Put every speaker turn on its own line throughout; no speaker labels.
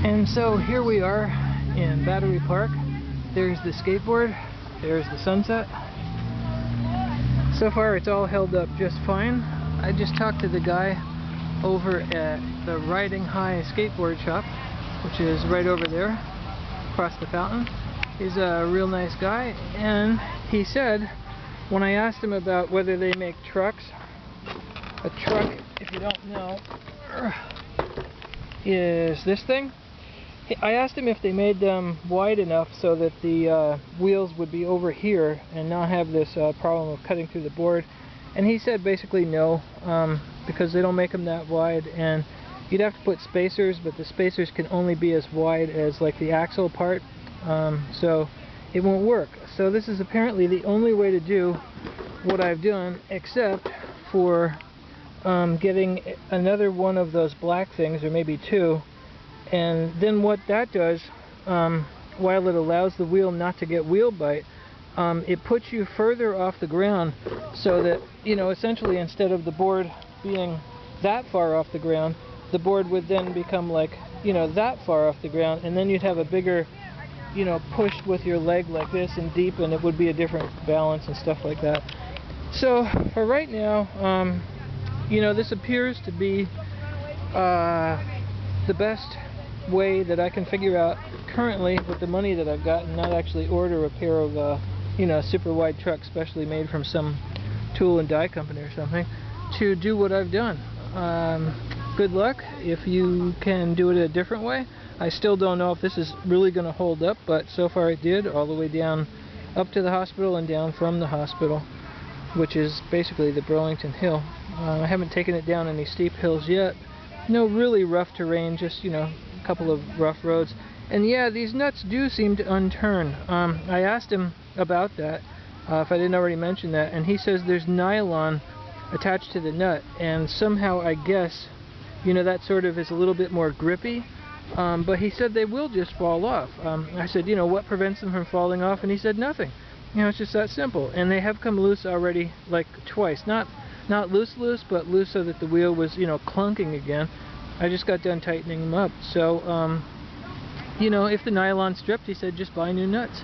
And so here we are in Battery Park. There's the skateboard, there's the sunset. So far it's all held up just fine. I just talked to the guy over at the Riding High skateboard shop, which is right over there across the fountain. He's a real nice guy, and he said, when I asked him about whether they make trucks, a truck, if you don't know, is this thing. I asked him if they made them wide enough so that the wheels would be over here and not have this problem of cutting through the board, and he said basically no, because they don't make them that wide, and you'd have to put spacers, but the spacers can only be as wide as like the axle part, so it won't work. So this is apparently the only way to do what I've done, except for getting another one of those black things, or maybe two. And then what that does, while it allows the wheel not to get wheel bite, it puts you further off the ground, so that, you know, essentially instead of the board being that far off the ground, the board would then become like, you know, that far off the ground, and then you'd have a bigger, you know, push with your leg like this and deep, and it would be a different balance and stuff like that. So for right now, you know, this appears to be the best way that I can figure out currently with the money that I've got, and not actually order a pair of you know, super wide trucks specially made from some tool and die company or something, to do what I've done. Good luck if you can do it a different way. I still don't know if this is really going to hold up, but so far it did, all the way down up to the hospital and down from the hospital, which is basically the Burlington Hill. I haven't taken it down any steep hills yet. No really rough terrain, just, you know, a couple of rough roads. And yeah, these nuts do seem to unturn. I asked him about that, if I didn't already mention that, and he says there's nylon attached to the nut, and somehow I guess, you know, that sort of is a little bit more grippy, but he said they will just fall off. I said, you know, what prevents them from falling off? And he said nothing. You know, it's just that simple. And they have come loose already, like twice. Not loose, but loose so that the wheel was, you know, clunking again. I just got done tightening them up. So, you know, if the nylon stripped, he said just buy new nuts,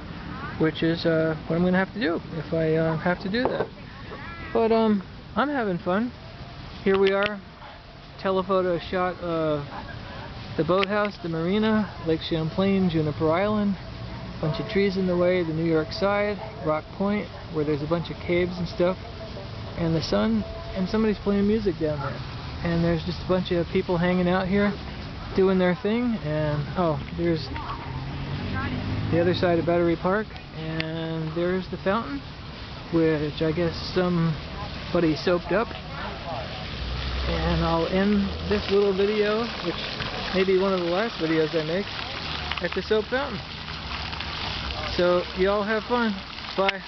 which is what I'm going to have to do if I have to do that. But I'm having fun. Here we are, telephoto shot of the boathouse, the marina, Lake Champlain, Juniper Island, bunch of trees in the way, the New York side, Rock Point, where there's a bunch of caves and stuff, and the sun, and somebody's playing music down there. And there's just a bunch of people hanging out here doing their thing, and oh, there's the other side of Battery Park, and there's the fountain, which I guess somebody soaped up. And I'll end this little video, which may be one of the last videos I make, at the soap fountain. So y'all have fun. Bye.